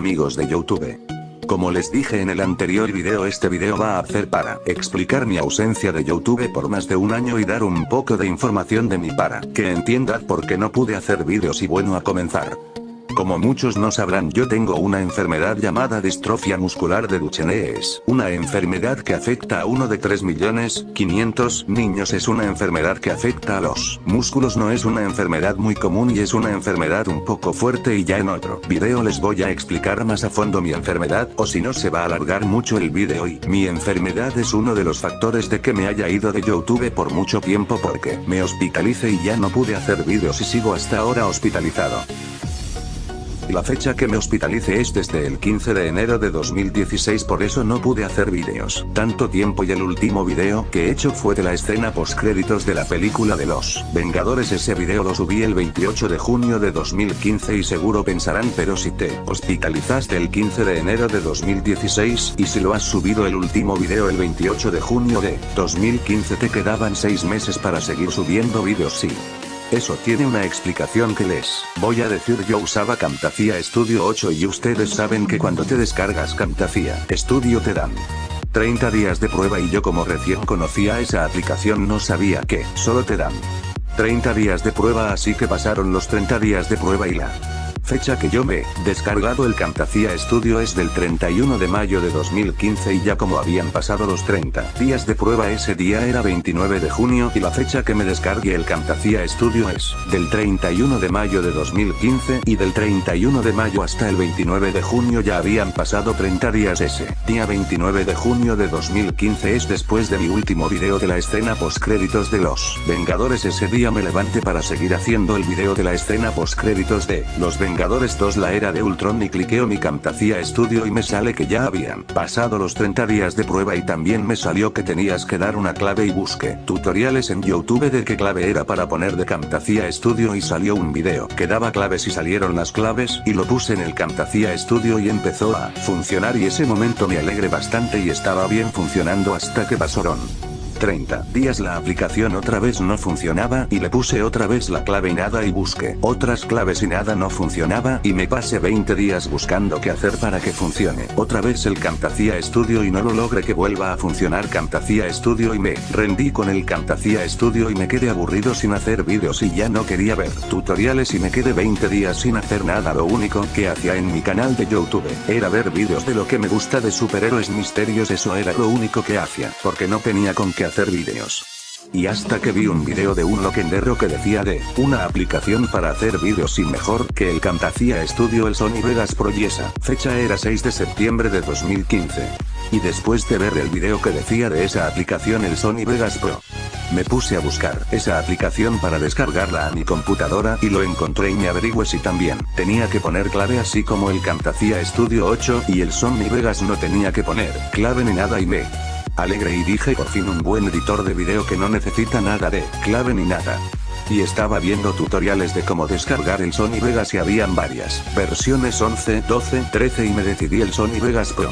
amigos de YouTube. Como les dije en el anterior video, este video va a hacer para explicar mi ausencia de YouTube por más de un año y dar un poco de información de mí para que entiendan por qué no pude hacer vídeos. Y bueno, a comenzar. Como muchos no sabrán, yo tengo una enfermedad llamada distrofia muscular de Duchenne. Es una enfermedad que afecta a 1 de 3.500.000 niños. Es una enfermedad que afecta a los músculos. No es una enfermedad muy común y es una enfermedad un poco fuerte, y ya en otro video les voy a explicar más a fondo mi enfermedad, o si no se va a alargar mucho el video. Y mi enfermedad es uno de los factores de que me haya ido de YouTube por mucho tiempo, porque me hospitalicé y ya no pude hacer vídeos y sigo hasta ahora hospitalizado. La fecha que me hospitalice es desde el 15 de enero de 2016, por eso no pude hacer vídeos tanto tiempo, y el último video que he hecho fue de la escena postcréditos de la película de los Vengadores. Ese video lo subí el 28 de junio de 2015 y seguro pensarán, pero si te hospitalizaste el 15 de enero de 2016 y si lo has subido el último video el 28 de junio de 2015, te quedaban 6 meses para seguir subiendo vídeos. Sí. Eso tiene una explicación que les voy a decir. Yo usaba Camtasia Studio 8 y ustedes saben que cuando te descargas Camtasia Studio te dan 30 días de prueba, y yo como recién conocía esa aplicación no sabía que solo te dan 30 días de prueba, así que pasaron los 30 días de prueba y la fecha que yo me he descargado el Camtasia Studio es del 31 de mayo de 2015, y ya como habían pasado los 30 días de prueba, ese día era 29 de junio y la fecha que me descargué el Camtasia Studio es del 31 de mayo de 2015, y del 31 de mayo hasta el 29 de junio ya habían pasado 30 días. Ese día 29 de junio de 2015 es después de mi último video de la escena postcréditos de los Vengadores. Ese día me levanté para seguir haciendo el video de la escena postcréditos de los Vengadores 2, la era de Ultron, y cliqueo mi Camtasia Studio y me sale que ya habían pasado los 30 días de prueba, y también me salió que tenías que dar una clave, y busqué tutoriales en YouTube de qué clave era para poner de Camtasia Studio y salió un video que daba claves y salieron las claves, y lo puse en el Camtasia Studio y empezó a funcionar, y ese momento me alegré bastante y estaba bien funcionando hasta que pasaron 30 días. La aplicación otra vez no funcionaba y le puse otra vez la clave y nada, y busqué otras claves y nada, no funcionaba, y me pasé 20 días buscando qué hacer para que funcione otra vez el Camtasia Studio y no lo logré que vuelva a funcionar Camtasia Studio, y me rendí con el Camtasia Studio y me quedé aburrido sin hacer vídeos y ya no quería ver tutoriales y me quedé 20 días sin hacer nada. Lo único que hacía en mi canal de YouTube era ver vídeos de lo que me gusta, de superhéroes, misterios. Eso era lo único que hacía, porque no tenía con qué hacer vídeos. Y hasta que vi un video de un loquendero que decía de una aplicación para hacer vídeos sin mejor que el Camtasia Studio, el Sony Vegas Pro, y esa fecha era 6 de septiembre de 2015. Y después de ver el video que decía de esa aplicación, el Sony Vegas Pro, me puse a buscar esa aplicación para descargarla a mi computadora y lo encontré, y me averigüé si también tenía que poner clave así como el Camtasia Studio 8 y el Sony Vegas no tenía que poner clave ni nada, y me alegré y dije, por fin un buen editor de video que no necesita nada de clave ni nada. Y estaba viendo tutoriales de cómo descargar el Sony Vegas y habían varias versiones, 11, 12, 13, y me decidí el Sony Vegas Pro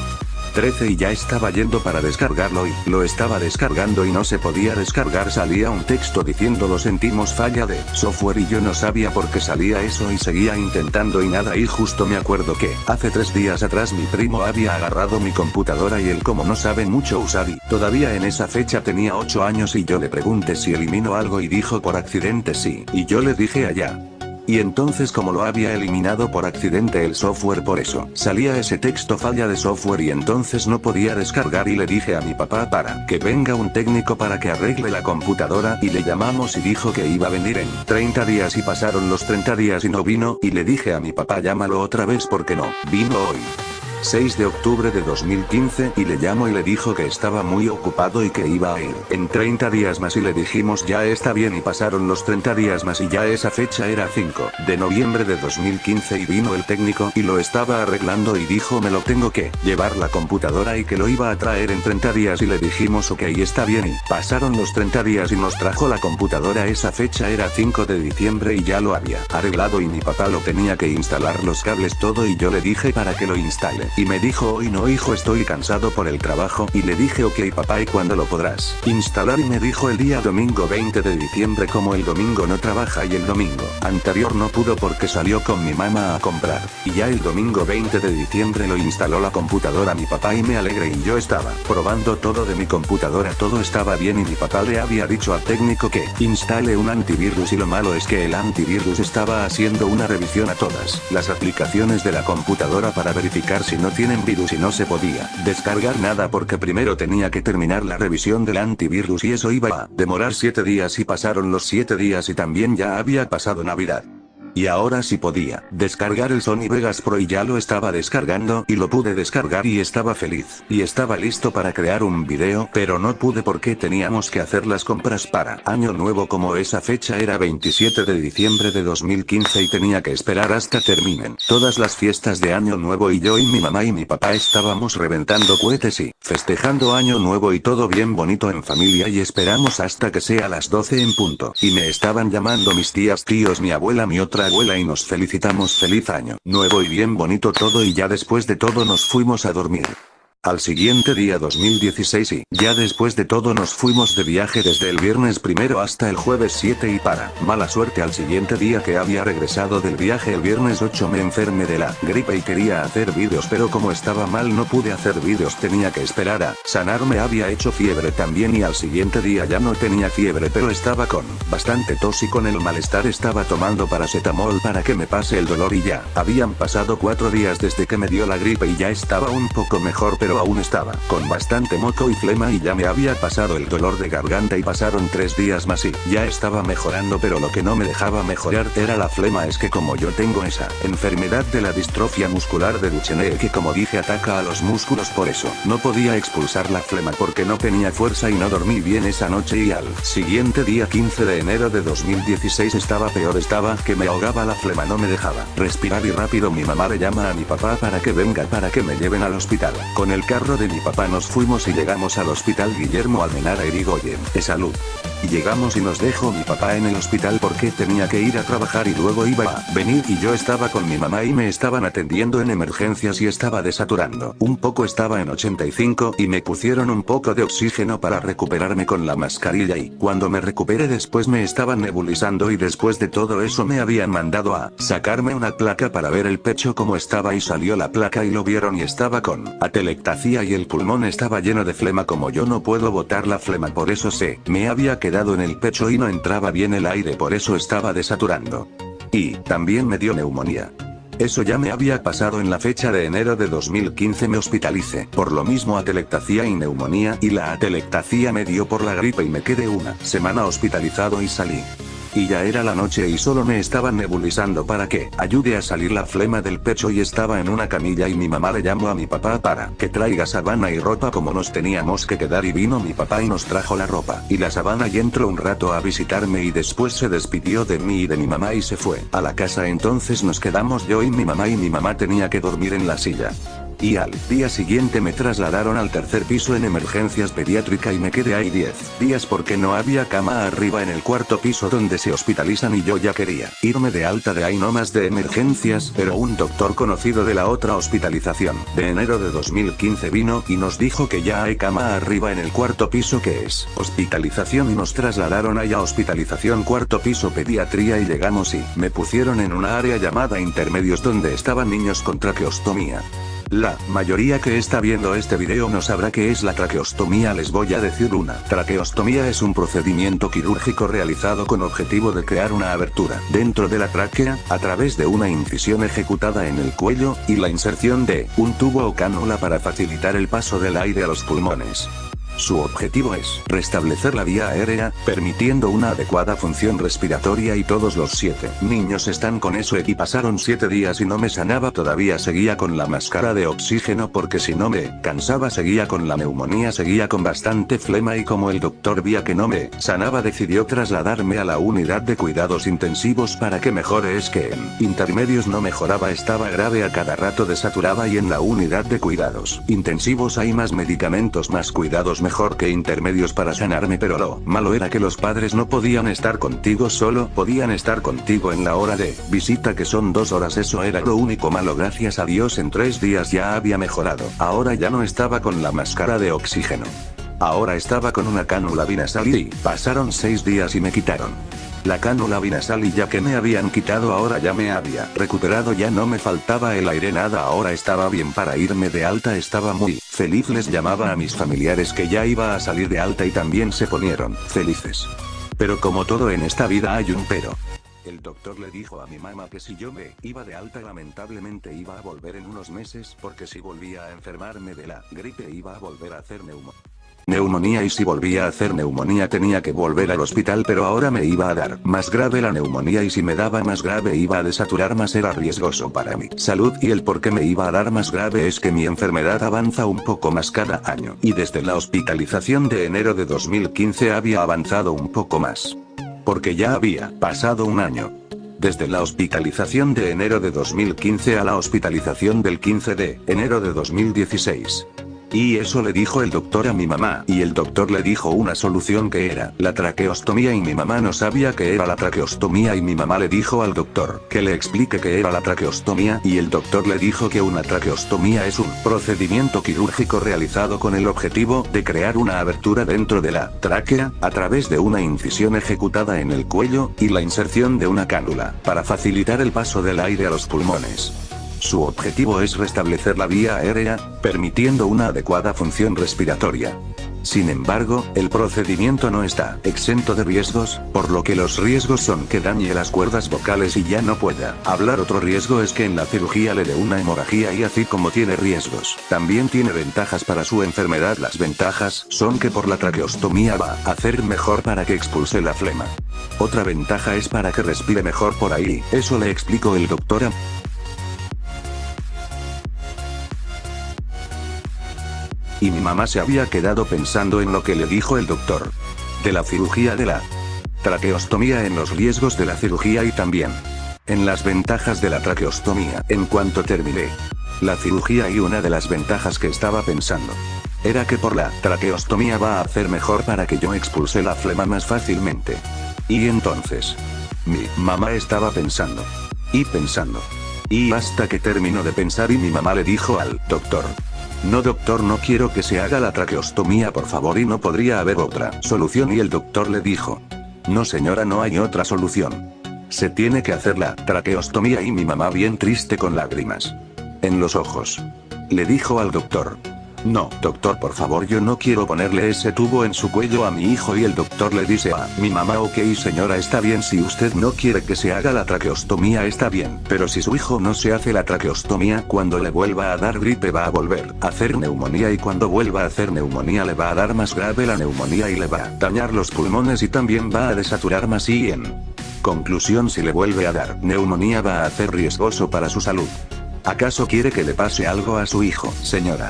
13 y ya estaba yendo para descargarlo, y lo estaba descargando y no se podía descargar. Salía un texto diciendo lo sentimos, falla de software, y yo no sabía por qué salía eso y seguía intentando y nada. Y justo me acuerdo que hace 3 días atrás mi primo había agarrado mi computadora y él, como no sabe mucho usar y todavía en esa fecha tenía 8 años, y yo le pregunté si eliminó algo y dijo por accidente sí, y yo le dije allá. Y entonces, como lo había eliminado por accidente el software, por eso salía ese texto, falla de software, y entonces no podía descargar, y le dije a mi papá para que venga un técnico para que arregle la computadora, y le llamamos y dijo que iba a venir en 30 días, y pasaron los 30 días y no vino, y le dije a mi papá llámalo otra vez porque no vino hoy. 6 de octubre de 2015, y le llamo y le dijo que estaba muy ocupado y que iba a ir en 30 días más, y le dijimos ya está bien, y pasaron los 30 días más y ya esa fecha era 5 de noviembre de 2015, y vino el técnico y lo estaba arreglando y dijo me lo tengo que llevar la computadora y que lo iba a traer en 30 días, y le dijimos ok está bien, y pasaron los 30 días y nos trajo la computadora. Esa fecha era 5 de diciembre y ya lo había arreglado, y mi papá lo tenía que instalar, los cables, todo, y yo le dije para que lo instale. y me dijo hoy no hijo estoy cansado por el trabajo y le dije ok papá y cuándo lo podrás instalar y me dijo el día domingo 20 de diciembre como el domingo no trabaja y el domingo anterior no pudo porque salió con mi mamá a comprar, y ya el domingo 20 de diciembre lo instaló la computadora mi papá y me alegré y yo estaba probando todo de mi computadora todo estaba bien y mi papá le había dicho al técnico que instale un antivirus y lo malo es que el antivirus estaba haciendo una revisión a todas las aplicaciones de la computadora para verificar si no tienen virus y no se podía descargar nada porque primero tenía que terminar la revisión del antivirus y eso iba a demorar 7 días y pasaron los 7 días y también ya había pasado Navidad. Y ahora sí podía descargar el Sony Vegas Pro y ya lo estaba descargando y lo pude descargar y estaba feliz. Y estaba listo para crear un video pero no pude porque teníamos que hacer las compras para Año Nuevo como esa fecha era 27 de diciembre de 2015 y tenía que esperar hasta terminen todas las fiestas de Año Nuevo y yo y mi mamá y mi papá estábamos reventando cohetes y festejando Año Nuevo y todo bien bonito en familia y esperamos hasta que sea las 12 en punto. Y me estaban llamando mis tías tíos mi abuela mi otra abuela y nos felicitamos feliz año nuevo y bien bonito todo y ya después de todo nos fuimos a dormir. Al siguiente día 2016 y ya después de todo nos fuimos de viaje desde el viernes primero hasta el jueves 7 y para mala suerte al siguiente día que había regresado del viaje el viernes 8 me enfermé de la gripe y quería hacer vídeos pero como estaba mal no pude hacer vídeos tenía que esperar a sanarme había hecho fiebre también y al siguiente día ya no tenía fiebre pero estaba con bastante tos y con el malestar estaba tomando paracetamol para que me pase el dolor y ya habían pasado 4 días desde que me dio la gripe y ya estaba un poco mejor pero aún estaba con bastante moco y flema y ya me había pasado el dolor de garganta y pasaron 3 días más y ya estaba mejorando pero lo que no me dejaba mejorar era la flema es que como yo tengo esa enfermedad de la distrofia muscular de Duchenne que como dije ataca a los músculos por eso no podía expulsar la flema porque no tenía fuerza y no dormí bien esa noche y al siguiente día 15 de enero de 2016 estaba peor estaba que me ahogaba la flema no me dejaba respirar y rápido mi mamá le llama a mi papá para que venga para que me lleven al hospital con el carro de mi papá nos fuimos y llegamos al hospital Guillermo Almenara Irigoyen, de salud. Y llegamos y nos dejó mi papá en el hospital porque tenía que ir a trabajar y luego iba a venir y yo estaba con mi mamá y me estaban atendiendo en emergencias y estaba desaturando. Un poco estaba en 85 y me pusieron un poco de oxígeno para recuperarme con la mascarilla y cuando me recuperé después me estaban nebulizando y después de todo eso me habían mandado a sacarme una placa para ver el pecho como estaba y salió la placa y lo vieron y estaba con atelectasia y el pulmón estaba lleno de flema como yo no puedo botar la flema por eso me había quedado en el pecho y no entraba bien el aire por eso estaba desaturando. Y también me dio neumonía. Eso ya me había pasado en la fecha de enero de 2015 me hospitalicé por lo mismo atelectasia y neumonía y la atelectasia me dio por la gripe y me quedé una semana hospitalizado y salí. Y ya era la noche y solo me estaban nebulizando para que ayude a salir la flema del pecho y estaba en una camilla y mi mamá le llamó a mi papá para que traiga sabana y ropa como nos teníamos que quedar y vino mi papá y nos trajo la ropa y la sabana y entró un rato a visitarme y después se despidió de mí y de mi mamá y se fue a la casa entonces nos quedamos yo y mi mamá tenía que dormir en la silla. Y al día siguiente me trasladaron al tercer piso en emergencias pediátrica y me quedé ahí 10 días porque no había cama arriba en el cuarto piso donde se hospitalizan y yo ya quería irme de alta de ahí no más de emergencias pero un doctor conocido de la otra hospitalización de enero de 2015 vino y nos dijo que ya hay cama arriba en el cuarto piso que es hospitalización y nos trasladaron ahí a hospitalización cuarto piso pediatría y llegamos y me pusieron en una área llamada intermedios donde estaban niños con traqueostomía. La mayoría que está viendo este video no sabrá qué es la traqueostomía les voy a decir una. Traqueostomía es un procedimiento quirúrgico realizado con objetivo de crear una abertura dentro de la tráquea, a través de una incisión ejecutada en el cuello, y la inserción de un tubo o cánula para facilitar el paso del aire a los pulmones. Su objetivo es restablecer la vía aérea, permitiendo una adecuada función respiratoria y todos los 7 niños están con eso y pasaron 7 días y no me sanaba todavía seguía con la máscara de oxígeno porque si no me cansaba seguía con la neumonía seguía con bastante flema y como el doctor veía que no me sanaba decidió trasladarme a la unidad de cuidados intensivos para que mejore es que en intermedios no mejoraba estaba grave a cada rato desaturaba y en la unidad de cuidados intensivos hay más medicamentos más cuidados mejor que intermedios para sanarme, pero lo malo era que los padres no podían estar contigo, solo podían estar contigo en la hora de visita, que son 2 horas. Eso era lo único malo. Gracias a Dios en 3 días ya había mejorado. Ahora ya no estaba con la máscara de oxígeno. Ahora estaba con una cánula binasal y pasaron 6 días y me quitaron la cánula binasal, y ya que me habían quitado ahora ya me había recuperado, ya no me faltaba el aire, nada, ahora estaba bien para irme de alta. Estaba muy feliz, les llamaba a mis familiares que ya iba a salir de alta y también se ponieron felices. Pero como todo en esta vida hay un pero. El doctor le dijo a mi mamá que si yo me iba de alta lamentablemente iba a volver en unos meses, porque si volvía a enfermarme de la gripe iba a volver a hacer neumonía, y si volvía a hacer neumonía tenía que volver al hospital, pero ahora me iba a dar más grave la neumonía, y si me daba más grave iba a desaturar más, era riesgoso para mi salud, y el por qué me iba a dar más grave es que mi enfermedad avanza un poco más cada año, y desde la hospitalización de enero de 2015 había avanzado un poco más. Porque ya había pasado un año. Desde la hospitalización de enero de 2015 a la hospitalización del 15 de enero de 2016. Y eso le dijo el doctor a mi mamá, y el doctor le dijo una solución que era la traqueostomía, y mi mamá no sabía qué era la traqueostomía, y mi mamá le dijo al doctor que le explique qué era la traqueostomía, y el doctor le dijo que una traqueostomía es un procedimiento quirúrgico realizado con el objetivo de crear una abertura dentro de la tráquea, a través de una incisión ejecutada en el cuello, y la inserción de una cánula, para facilitar el paso del aire a los pulmones. Su objetivo es restablecer la vía aérea, permitiendo una adecuada función respiratoria. Sin embargo, el procedimiento no está exento de riesgos, por lo que los riesgos son que dañe las cuerdas vocales y ya no pueda hablar. Otro riesgo es que en la cirugía le dé una hemorragia, y así como tiene riesgos, también tiene ventajas para su enfermedad. Las ventajas son que por la traqueostomía va a hacer mejor para que expulse la flema. Otra ventaja es para que respire mejor por ahí, eso le explicó el doctor a y mi mamá se había quedado pensando en lo que le dijo el doctor. De la cirugía de la traqueostomía, en los riesgos de la cirugía y también en las ventajas de la traqueostomía. En cuanto terminé la cirugía, y una de las ventajas que estaba pensando era que por la traqueostomía va a hacer mejor para que yo expulse la flema más fácilmente. Y entonces mi mamá estaba pensando y pensando, y hasta que terminó de pensar, y mi mamá le dijo al doctor: no doctor, no quiero que se haga la traqueostomía, por favor, y no podría haber otra solución. Y el doctor le dijo: no señora, no hay otra solución. Se tiene que hacer la traqueostomía. Y mi mamá, bien triste con lágrimas en los ojos, le dijo al doctor: no, doctor, por favor, yo no quiero ponerle ese tubo en su cuello a mi hijo. Y el doctor le dice a mi mamá: ok señora, está bien, si usted no quiere que se haga la traqueostomía está bien, pero si su hijo no se hace la traqueostomía, cuando le vuelva a dar gripe va a volver a hacer neumonía, y cuando vuelva a hacer neumonía le va a dar más grave la neumonía y le va a dañar los pulmones, y también va a desaturar más, y en conclusión, si le vuelve a dar neumonía va a hacer riesgoso para su salud. ¿Acaso quiere que le pase algo a su hijo, señora?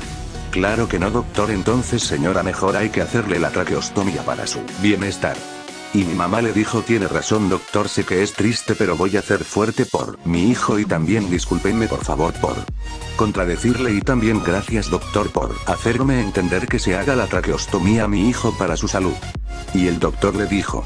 Claro que no doctor. Entonces señora, mejor hay que hacerle la traqueostomía para su bienestar. Y mi mamá le dijo: tiene razón doctor, sé que es triste, pero voy a ser fuerte por mi hijo, y también discúlpenme por favor por contradecirle, y también gracias doctor por hacerme entender que se haga la traqueostomía a mi hijo para su salud. Y el doctor le dijo: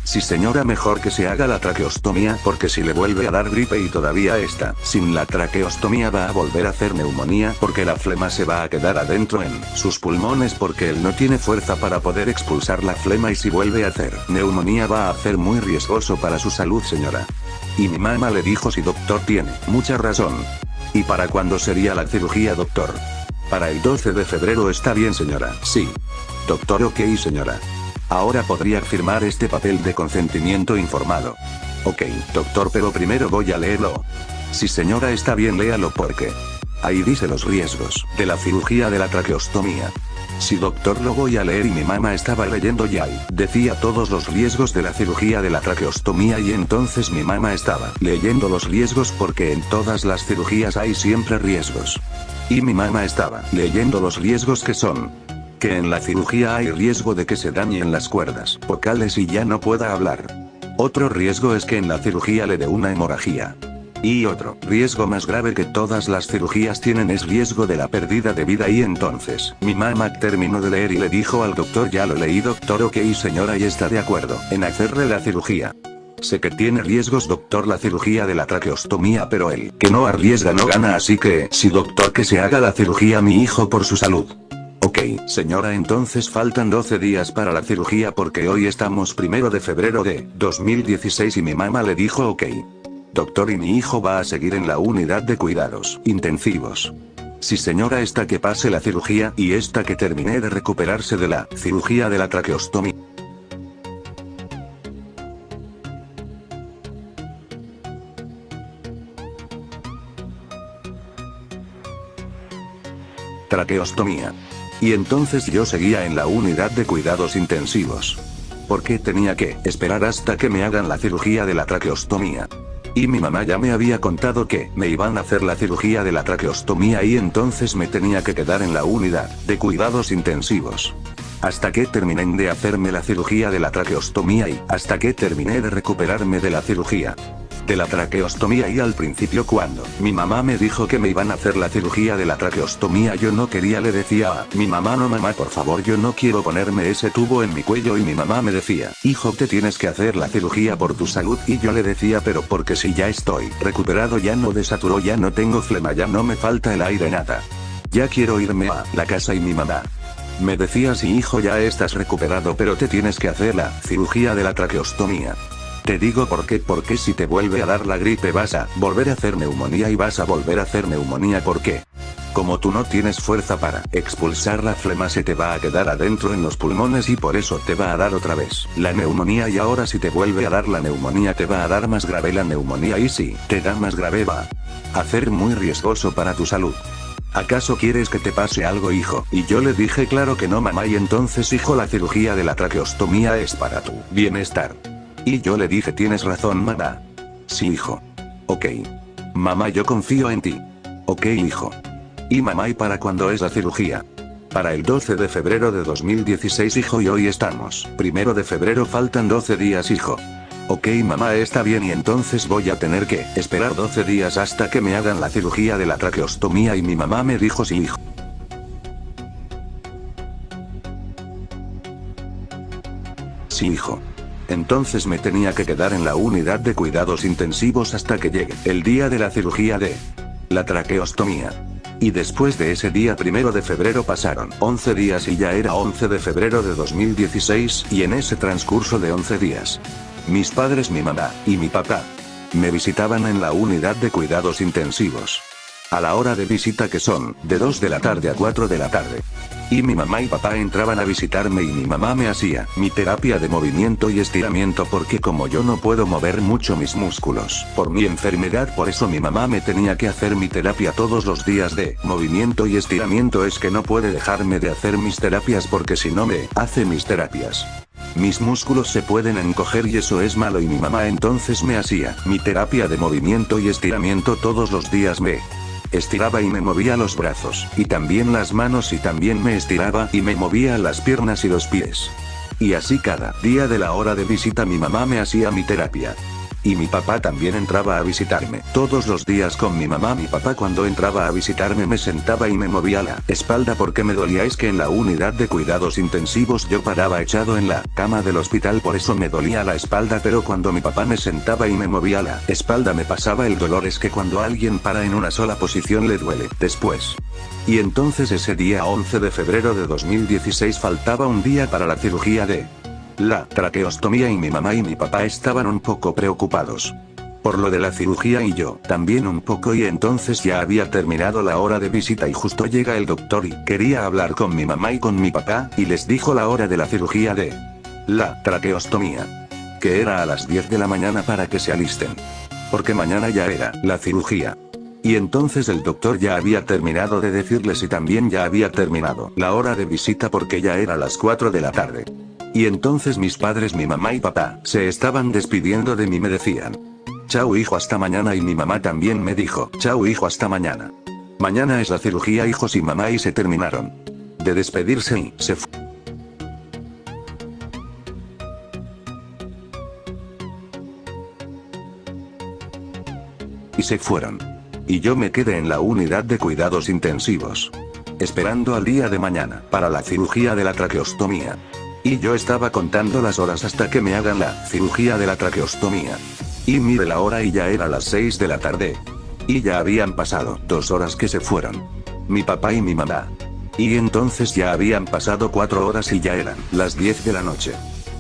sí señora, mejor que se haga la traqueostomía, porque si le vuelve a dar gripe y todavía está sin la traqueostomía va a volver a hacer neumonía, porque la flema se va a quedar adentro en sus pulmones, porque él no tiene fuerza para poder expulsar la flema, y si vuelve a hacer neumonía va a hacer muy riesgoso para su salud señora. Y mi mamá le dijo: sí doctor, tiene mucha razón. ¿Y para cuándo sería la cirugía doctor? Para el 12 de febrero está bien señora. Sí. Doctor, ok señora. Ahora podría firmar este papel de consentimiento informado. Ok, doctor, pero primero voy a leerlo. Sí señora, está bien, léalo porque ahí dice los riesgos de la cirugía de la traqueostomía. Sí doctor, lo voy a leer. Y mi mamá estaba leyendo ya y decía todos los riesgos de la cirugía de la traqueostomía, y entonces mi mamá estaba leyendo los riesgos, porque en todas las cirugías hay siempre riesgos. Y mi mamá estaba leyendo los riesgos, que son que en la cirugía hay riesgo de que se dañen las cuerdas vocales y ya no pueda hablar. Otro riesgo es que en la cirugía le dé una hemorragia. Y otro riesgo más grave que todas las cirugías tienen es riesgo de la pérdida de vida. Y entonces, mi mamá terminó de leer y le dijo al doctor: ya lo leí doctor. Ok señora, y está de acuerdo en hacerle la cirugía. Sé que tiene riesgos doctor la cirugía de la traqueostomía, pero el que no arriesga no gana, así que sí doctor, que se haga la cirugía a mi hijo por su salud. Ok, señora, entonces faltan 12 días para la cirugía porque hoy estamos 1 de febrero de 2016 y mi mamá le dijo ok. Doctor, y mi hijo va a seguir en la unidad de cuidados intensivos. Sí señora, esta que pase la cirugía y esta que termine de recuperarse de la cirugía de la traqueostomía. Traqueostomía. Y entonces yo seguía en la unidad de cuidados intensivos. ¿Por qué tenía que esperar hasta que me hagan la cirugía de la traqueostomía? Y mi mamá ya me había contado que me iban a hacer la cirugía de la traqueostomía y entonces me tenía que quedar en la unidad de cuidados intensivos. Hasta que terminen de hacerme la cirugía de la traqueostomía y hasta que terminé de recuperarme de la cirugía de la traqueostomía. Y al principio, cuando mi mamá me dijo que me iban a hacer la cirugía de la traqueostomía, yo no quería, le decía a mi mamá: no mamá, por favor, yo no quiero ponerme ese tubo en mi cuello. Y mi mamá me decía: hijo, te tienes que hacer la cirugía por tu salud. Y yo le decía: pero porque si ya estoy recuperado, ya no desaturo, ya no tengo flema, ya no me falta el aire, nada. Ya quiero irme a la casa. Y mi mamá me decía: sí hijo, ya estás recuperado, pero te tienes que hacer la cirugía de la traqueostomía. Te digo por qué, porque si te vuelve a dar la gripe vas a volver a hacer neumonía y vas a volver a hacer neumonía. ¿Por qué? Como tú no tienes fuerza para expulsar la flema, se te va a quedar adentro en los pulmones y por eso te va a dar otra vez la neumonía. Y ahora si te vuelve a dar la neumonía, te va a dar más grave la neumonía, y si te da más grave va a ser muy riesgoso para tu salud. ¿Acaso quieres que te pase algo, hijo? Y yo le dije: claro que no mamá. Y entonces, hijo, la cirugía de la traqueostomía es para tu bienestar. Y yo le dije: tienes razón mamá. Sí hijo. Ok. Mamá, yo confío en ti. Ok hijo. Y mamá, ¿y para cuándo es la cirugía? Para el 12 de febrero de 2016 hijo, y hoy estamos 1 de febrero, faltan 12 días hijo. Ok mamá, está bien, y entonces voy a tener que esperar 12 días hasta que me hagan la cirugía de la traqueostomía. Y mi mamá me dijo: sí hijo. Sí hijo. Entonces me tenía que quedar en la unidad de cuidados intensivos hasta que llegue el día de la cirugía de la traqueostomía. Y después de ese día 1 de febrero pasaron 11 días y ya era 11 de febrero de 2016, y en ese transcurso de 11 días, mis padres, mi mamá y mi papá, me visitaban en la unidad de cuidados intensivos. A la hora de visita, que son de 2 de la tarde a 4 de la tarde. Y mi mamá y papá entraban a visitarme y mi mamá me hacía mi terapia de movimiento y estiramiento, porque como yo no puedo mover mucho mis músculos por mi enfermedad, por eso mi mamá me tenía que hacer mi terapia todos los días de movimiento y estiramiento. Es que no puede dejarme de hacer mis terapias, porque si no me hace mis terapias, mis músculos se pueden encoger y eso es malo. Y mi mamá entonces me hacía mi terapia de movimiento y estiramiento todos los días. Me estiraba y me movía los brazos, y también las manos, y también me estiraba y me movía las piernas y los pies. Y así cada día de la hora de visita mi mamá me hacía mi terapia. Y mi papá también entraba a visitarme todos los días con mi mamá. Mi papá, cuando entraba a visitarme, me sentaba y me movía la espalda porque me dolía. Es que en la unidad de cuidados intensivos yo paraba echado en la cama del hospital, por eso me dolía la espalda, pero cuando mi papá me sentaba y me movía la espalda me pasaba el dolor. Es que cuando alguien para en una sola posición le duele después. Y entonces ese día 11 de febrero de 2016 faltaba un día para la cirugía de la traqueostomía, y mi mamá y mi papá estaban un poco preocupados por lo de la cirugía y yo también un poco. Y entonces ya había terminado la hora de visita y justo llega el doctor y quería hablar con mi mamá y con mi papá, y les dijo la hora de la cirugía de la traqueostomía, que era a las 10 de la mañana, para que se alisten, porque mañana ya era la cirugía. Y entonces el doctor ya había terminado de decirles, y también ya había terminado la hora de visita, porque ya era las 4 de la tarde. Y entonces mis padres, mi mamá y papá, se estaban despidiendo de mí. Me decían: chao hijo, hasta mañana. Y mi mamá también me dijo: chao hijo, hasta mañana. Mañana es la cirugía, hijos. Y mamá y se terminaron de despedirse y se fue. y se fueron. Y yo me quedé en la unidad de cuidados intensivos, esperando al día de mañana para la cirugía de la traqueostomía. Y yo estaba contando las horas hasta que me hagan la cirugía de la traqueostomía. Y mire la hora y ya era las 6 de la tarde. Y ya habían pasado 2 horas que se fueron mi papá y mi mamá. Y entonces ya habían pasado 4 horas y ya eran las 10 de la noche.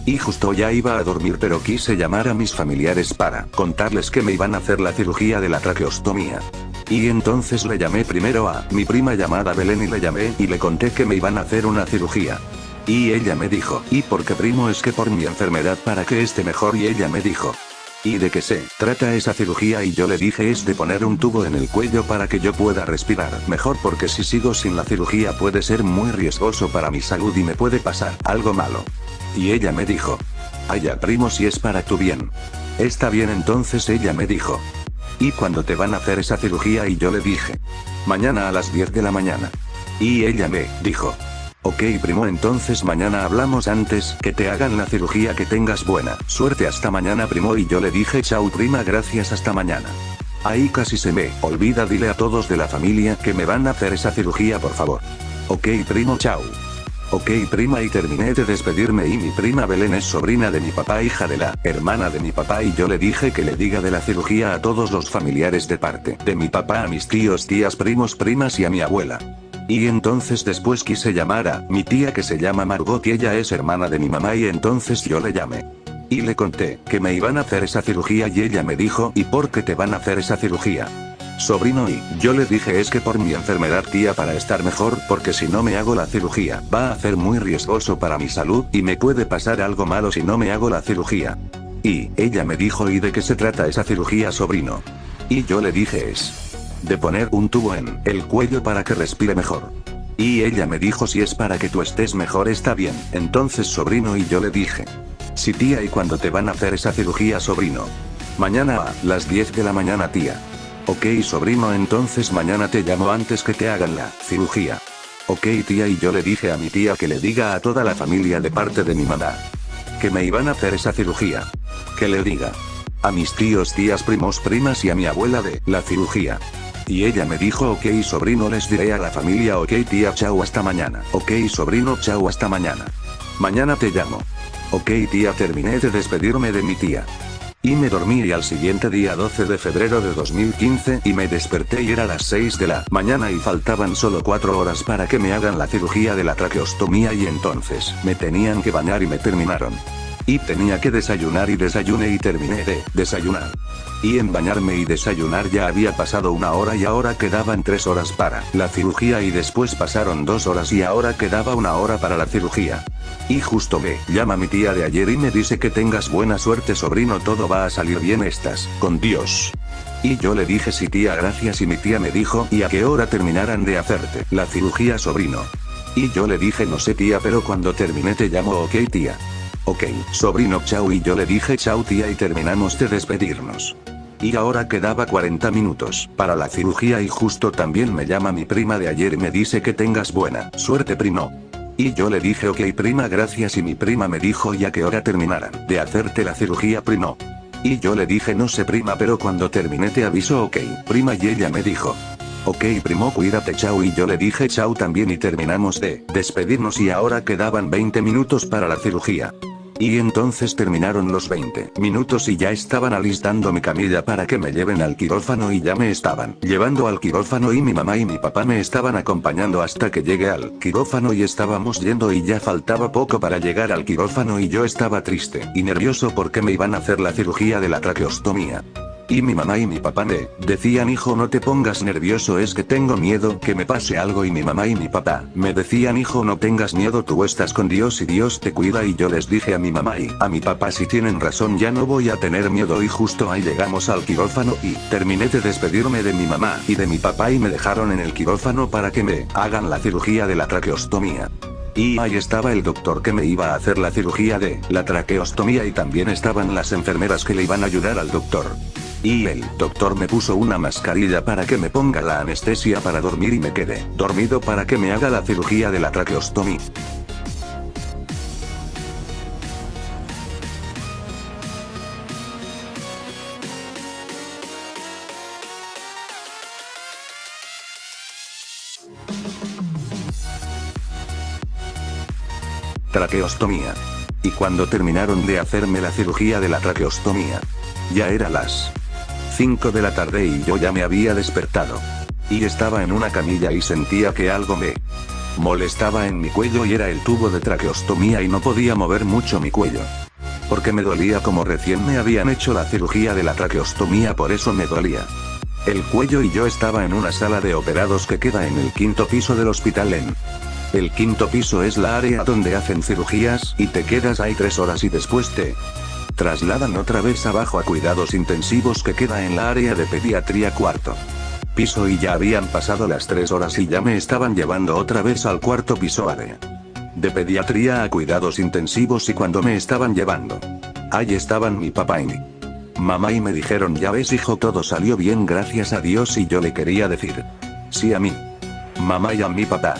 Y justo ya iba a dormir, pero quise llamar a mis familiares para contarles que me iban a hacer la cirugía de la traqueostomía. Y entonces le llamé primero a mi prima llamada Belén y le llamé y le conté que me iban a hacer una cirugía. Y ella me dijo, ¿y por qué, primo? Es que por mi enfermedad, para que esté mejor. Y ella me dijo, ¿y de qué se trata esa cirugía? Y yo le dije, es de poner un tubo en el cuello para que yo pueda respirar mejor, porque si sigo sin la cirugía puede ser muy riesgoso para mi salud y me puede pasar algo malo. Y ella me dijo, ya, primo, si es para tu bien. Está bien. Entonces ella me dijo, ¿y cuándo te van a hacer esa cirugía? Y yo le dije, mañana a las 10 de la mañana. Y ella me dijo, ok, primo, entonces mañana hablamos antes que te hagan la cirugía. Que tengas buena suerte, hasta mañana, primo. Y yo le dije, chao, prima, gracias, hasta mañana. Ahí casi se me olvida, dile a todos de la familia que me van a hacer esa cirugía, por favor. Ok, primo, chao. Ok, prima, y terminé de despedirme. Y mi prima Belén es sobrina de mi papá, hija de la hermana de mi papá, y yo le dije que le diga de la cirugía a todos los familiares de parte de mi papá, a mis tíos, tías, primos, primas y a mi abuela. Y entonces después quise llamar a mi tía, que se llama Margot, y ella es hermana de mi mamá, y entonces yo le llamé. Y le conté que me iban a hacer esa cirugía y ella me dijo, ¿y por qué te van a hacer esa cirugía, sobrino? Y yo le dije, es que por mi enfermedad, tía, para estar mejor, porque si no me hago la cirugía va a ser muy riesgoso para mi salud y me puede pasar algo malo si no me hago la cirugía. Y ella me dijo, ¿y de qué se trata esa cirugía, sobrino? Y yo le dije, es de poner un tubo en el cuello para que respire mejor. Y ella me dijo, si es para que tú estés mejor, está bien, entonces, sobrino. Y yo le dije, sí, tía. ¿Y cuándo te van a hacer esa cirugía, sobrino? Mañana a las 10 de la mañana, tía. Ok, sobrino, entonces mañana te llamo antes que te hagan la cirugía. Ok, tía. Y yo le dije a mi tía que le diga a toda la familia de parte de mi mamá que me iban a hacer esa cirugía. Que le diga a mis tíos, tías, primos, primas y a mi abuela de la cirugía. Y ella me dijo, ok, sobrino, les diré a la familia. Ok, tía, chao, hasta mañana. Ok, sobrino, chao, hasta mañana. Mañana te llamo. Ok, tía. Terminé de despedirme de mi tía. Y me dormí, y al siguiente día, 12 de febrero de 2015, y me desperté y era las 6 de la mañana y faltaban solo 4 horas para que me hagan la cirugía de la traqueostomía, y entonces me tenían que bañar y me terminaron. Y tenía que desayunar y desayuné y terminé de desayunar. Y en bañarme y desayunar ya había pasado 1 hora y ahora quedaban 3 horas para la cirugía, y después pasaron 2 horas y ahora quedaba 1 hora para la cirugía. Y justo me llama mi tía de ayer y me dice que tengas buena suerte, sobrino, todo va a salir bien, estás con Dios. Y yo le dije, sí, tía, gracias. Y mi tía me dijo, ¿y a qué hora terminarán de hacerte la cirugía, sobrino? Y yo le dije, no sé, tía, pero cuando termine te llamo. Ok, tía. Ok, sobrino, chao. Y yo le dije, chao, tía, y terminamos de despedirnos. Y ahora quedaba 40 minutos para la cirugía, y justo también me llama mi prima de ayer y me dice que tengas buena suerte, primo. Y yo le dije, ok, prima, gracias. Y mi prima me dijo, ¿y a qué hora terminarán de hacerte la cirugía, primo? Y yo le dije, no sé, prima, pero cuando termine te aviso. Ok, prima. Y ella me dijo, ok, primo, cuídate, chao. Y yo le dije, chao también, y terminamos de despedirnos, y ahora quedaban 20 minutos para la cirugía. Y entonces terminaron los 20 minutos y ya estaban alistando mi camilla para que me lleven al quirófano, y ya me estaban llevando al quirófano, y mi mamá y mi papá me estaban acompañando hasta que llegué al quirófano, y estábamos yendo y ya faltaba poco para llegar al quirófano, y yo estaba triste y nervioso porque me iban a hacer la cirugía de la traqueostomía. Y mi mamá y mi papá me decían, hijo, no te pongas nervioso, es que tengo miedo que me pase algo. Y mi mamá y mi papá me decían, hijo, no tengas miedo, tú estás con Dios y Dios te cuida. Y yo les dije a mi mamá y a mi papá, si tienen razón, ya no voy a tener miedo. Y justo ahí llegamos al quirófano y terminé de despedirme de mi mamá y de mi papá, y me dejaron en el quirófano para que me hagan la cirugía de la traqueostomía. Y ahí estaba el doctor que me iba a hacer la cirugía de la traqueostomía, y también estaban las enfermeras que le iban a ayudar al doctor. Y el doctor me puso una mascarilla para que me ponga la anestesia para dormir, y me quedé dormido para que me haga la cirugía de la traqueostomía. traqueostomía. Y cuando terminaron de hacerme la cirugía de la traqueostomía, ya era las 5 de la tarde y yo ya me había despertado. Y estaba en una camilla y sentía que algo me molestaba en mi cuello y era el tubo de traqueostomía y no podía mover mucho mi cuello. Porque me dolía como recién me habían hecho la cirugía de la traqueostomía, por eso me dolía el cuello y yo estaba en una sala de operados que queda en el 5.º piso del hospital. El 5.º piso es la área donde hacen cirugías y te quedas ahí 3 horas y después te trasladan otra vez abajo a cuidados intensivos que queda en la área de pediatría 4.º piso y ya habían pasado las 3 horas y ya me estaban llevando otra vez al 4.º piso área de pediatría a cuidados intensivos y cuando me estaban llevando, ahí estaban mi papá y mi mamá y me dijeron: ya ves hijo, todo salió bien gracias a Dios, y yo le quería decir sí a mi mamá y a mi papá.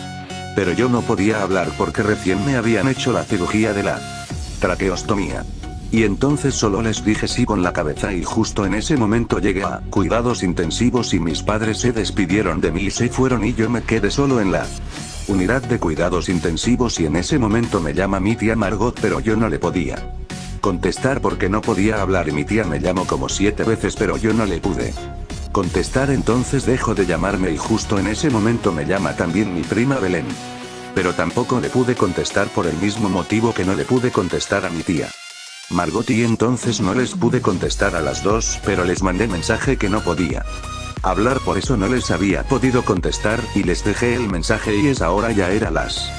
Pero yo no podía hablar porque recién me habían hecho la cirugía de la traqueostomía. Y entonces solo les dije sí con la cabeza y justo en ese momento llegué a cuidados intensivos y mis padres se despidieron de mí y se fueron y yo me quedé solo en la unidad de cuidados intensivos y en ese momento me llama mi tía Margot, pero yo no le podía contestar porque no podía hablar y mi tía me llamó como 7 veces pero yo no le pude contestar, entonces dejó de llamarme y justo en ese momento me llama también mi prima Belén. Pero tampoco le pude contestar por el mismo motivo que no le pude contestar a mi tía Margot y entonces no les pude contestar a las dos, pero les mandé mensaje que no podía hablar, por eso no les había podido contestar y les dejé el mensaje y esa hora ya era las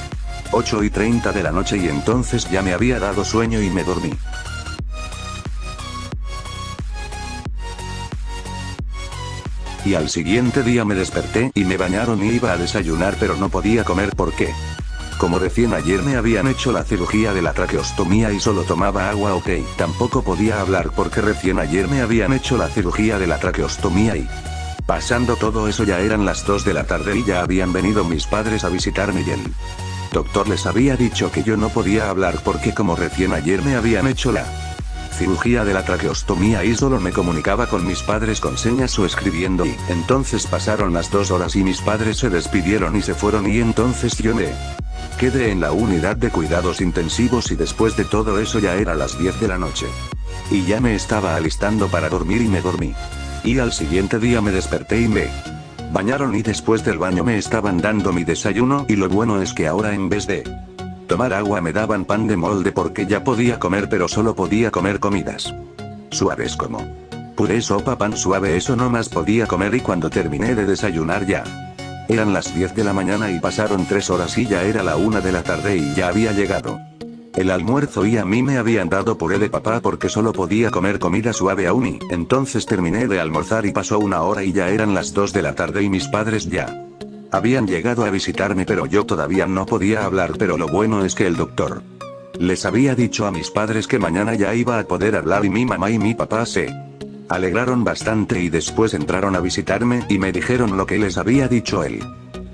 8:30 de la noche y entonces ya me había dado sueño y me dormí. Y al siguiente día me desperté y me bañaron y iba a desayunar pero no podía comer porque, como recién ayer me habían hecho la cirugía de la traqueostomía y solo tomaba agua, tampoco podía hablar porque recién ayer me habían hecho la cirugía de la traqueostomía y pasando todo eso ya eran las 2 de la tarde y ya habían venido mis padres a visitarme y el doctor les había dicho que yo no podía hablar porque como recién ayer me habían hecho la cirugía de la traqueostomía y solo me comunicaba con mis padres con señas o escribiendo y entonces pasaron las 2 horas y mis padres se despidieron y se fueron y entonces yo me quedé en la unidad de cuidados intensivos y después de todo eso ya era las 10 de la noche. Y ya me estaba alistando para dormir y me dormí. Y al siguiente día me desperté y me bañaron y después del baño me estaban dando mi desayuno y lo bueno es que ahora en vez de tomar agua me daban pan de molde porque ya podía comer pero solo podía comer comidas suaves como puré, sopa, pan suave, eso no más podía comer y cuando terminé de desayunar ya eran las 10 de la mañana y pasaron 3 horas y ya era la 1 de la tarde y ya había llegado el almuerzo y a mí me habían dado puré de papa porque solo podía comer comida suave aún y entonces terminé de almorzar y pasó 1 hora y ya eran las 2 de la tarde y mis padres ya habían llegado a visitarme pero yo todavía no podía hablar, pero lo bueno es que el doctor les había dicho a mis padres que mañana ya iba a poder hablar y mi mamá y mi papá se alegraron bastante y después entraron a visitarme y me dijeron lo que les había dicho el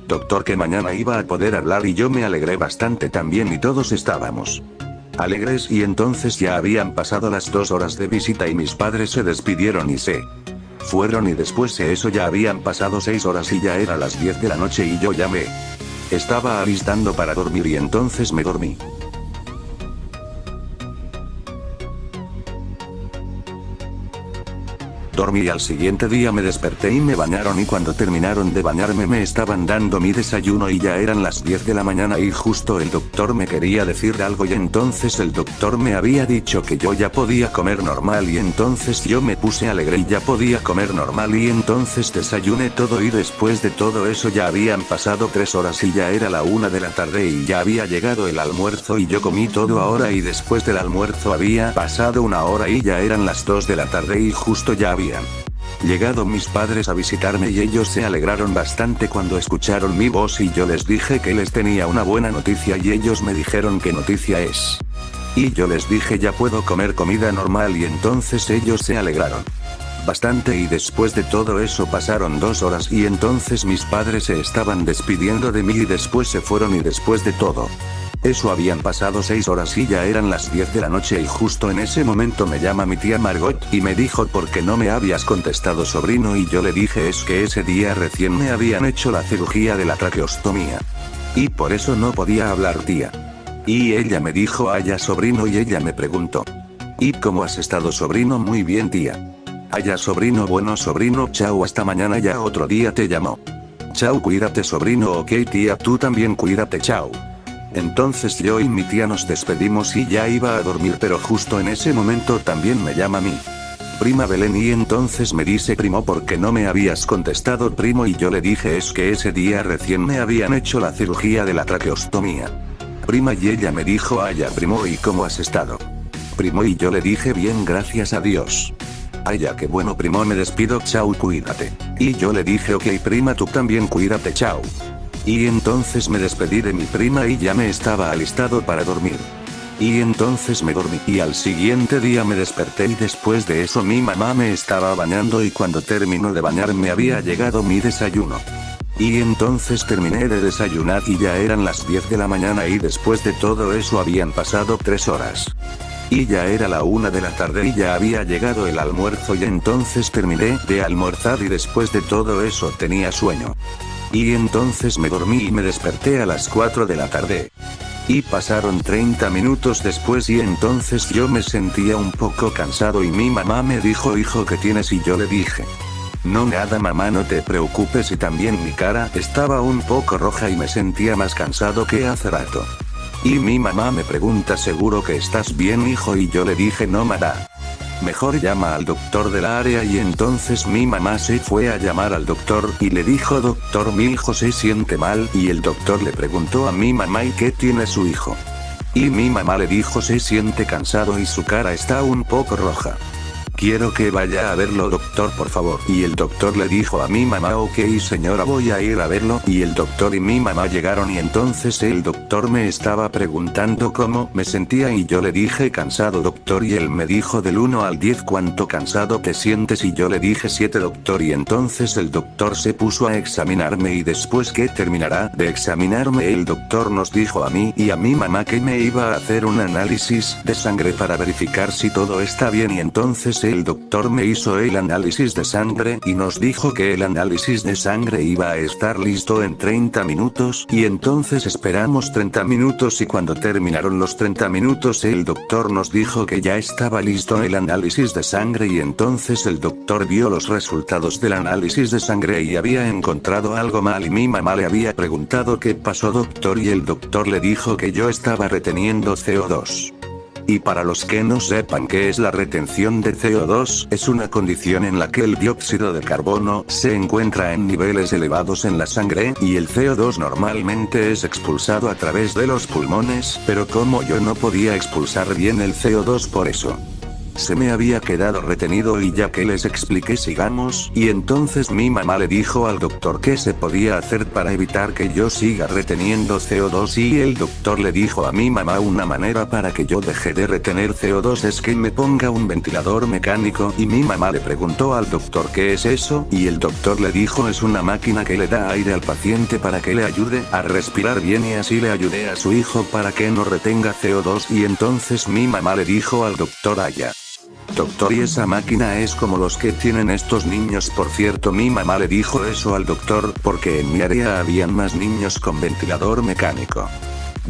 doctor, que mañana iba a poder hablar y yo me alegré bastante también y todos estábamos alegres y entonces ya habían pasado las 2 horas de visita y mis padres se despidieron y se fueron y después de eso ya habían pasado 6 horas y ya era las 10 de la noche y yo ya me estaba alistando para dormir y entonces me dormí. Dormí y al siguiente día me desperté y me bañaron y cuando terminaron de bañarme me estaban dando mi desayuno y ya eran las 10 de la mañana y justo el doctor me quería decir algo y entonces el doctor me había dicho que yo ya podía comer normal y entonces yo me puse alegre y ya podía comer normal y entonces desayuné todo y después de todo eso ya habían pasado 3 horas y ya era la 1 de la tarde y ya había llegado el almuerzo y yo comí todo ahora y después del almuerzo había pasado 1 hora y ya eran las 2 de la tarde y justo ya habían llegado mis padres a visitarme y ellos se alegraron bastante cuando escucharon mi voz y yo les dije que les tenía una buena noticia y ellos me dijeron ¿qué noticia es? Y yo les dije ya puedo comer comida normal y entonces ellos se alegraron bastante y después de todo eso pasaron 2 horas y entonces mis padres se estaban despidiendo de mí y después se fueron y después de todo eso habían pasado 6 horas y ya eran las 10 de la noche y justo en ese momento me llama mi tía Margot y me dijo ¿por qué no me habías contestado, sobrino? Y yo le dije es que ese día recién me habían hecho la cirugía de la traqueostomía y por eso no podía hablar, tía. Y ella me dijo Aya sobrino y ella me preguntó. ¿Y cómo has estado sobrino? Muy bien tía. Aya sobrino bueno sobrino chao hasta mañana ya otro día te llamo. Chao cuídate sobrino ok tía tú también cuídate chao. Entonces yo y mi tía nos despedimos y ya iba a dormir pero justo en ese momento también me llama mi prima Belén y entonces me dice primo ¿por qué no me habías contestado primo? Y yo le dije es que ese día recién me habían hecho la cirugía de la traqueostomía. Prima y ella me dijo Aya primo ¿y cómo has estado? Primo y yo le dije bien gracias a Dios. Aya qué bueno primo me despido chao cuídate. Y yo le dije ok prima tú también cuídate chao. Y entonces me despedí de mi prima y ya me estaba alistado para dormir. Y entonces me dormí y al siguiente día me desperté y después de eso mi mamá me estaba bañando y cuando terminó de bañarme había llegado mi desayuno. Y entonces terminé de desayunar y ya eran las 10 de la mañana y después de todo eso habían pasado 3 horas. Y ya era la 1 de la tarde y ya había llegado el almuerzo y entonces terminé de almorzar y después de todo eso tenía sueño. Y entonces me dormí y me desperté a las 4 de la tarde. Y pasaron 30 minutos después y entonces yo me sentía un poco cansado y mi mamá me dijo hijo ¿qué tienes? Y yo le dije. No nada mamá no te preocupes y también mi cara estaba un poco roja y me sentía más cansado que hace rato. Y mi mamá me pregunta ¿seguro que estás bien hijo? Y yo le dije no mamá. Mejor llama al doctor del área y entonces mi mamá se fue a llamar al doctor y le dijo doctor mi hijo se siente mal y el doctor le preguntó a mi mamá ¿y qué tiene su hijo? Y mi mamá le dijo se siente cansado y su cara está un poco roja. Quiero que vaya a verlo doctor por favor. Y el doctor le dijo a mi mamá ok señora voy a ir a verlo y el doctor y mi mamá llegaron y entonces el doctor me estaba preguntando cómo me sentía y yo le dije cansado doctor y él me dijo del 1 al 10 cuánto cansado te sientes y yo le dije 7 doctor y entonces el doctor se puso a examinarme y después que terminará de examinarme el doctor nos dijo a mí y a mi mamá que me iba a hacer un análisis de sangre para verificar si todo está bien y entonces el doctor me hizo el análisis de sangre y nos dijo que el análisis de sangre iba a estar listo en 30 minutos y entonces esperamos 30 minutos y cuando terminaron los 30 minutos el doctor nos dijo que ya estaba listo el análisis de sangre y entonces el doctor vio los resultados del análisis de sangre y había encontrado algo mal y mi mamá le había preguntado qué pasó doctor y el doctor le dijo que yo estaba reteniendo CO2. Y para los que no sepan qué es la retención de CO2, es una condición en la que el dióxido de carbono se encuentra en niveles elevados en la sangre, y el CO2 normalmente es expulsado a través de los pulmones, pero como yo no podía expulsar bien el CO2 por eso se me había quedado retenido y ya que les expliqué sigamos, y entonces mi mamá le dijo al doctor qué se podía hacer para evitar que yo siga reteniendo CO2 y el doctor le dijo a mi mamá una manera para que yo deje de retener CO2 es que me ponga un ventilador mecánico y mi mamá le preguntó al doctor qué es eso y el doctor le dijo es una máquina que le da aire al paciente para que le ayude a respirar bien y así le ayudé a su hijo para que no retenga CO2 y entonces mi mamá le dijo al doctor Aya. Doctor y esa máquina es como los que tienen estos niños por cierto mi mamá le dijo eso al doctor porque en mi área habían más niños con ventilador mecánico.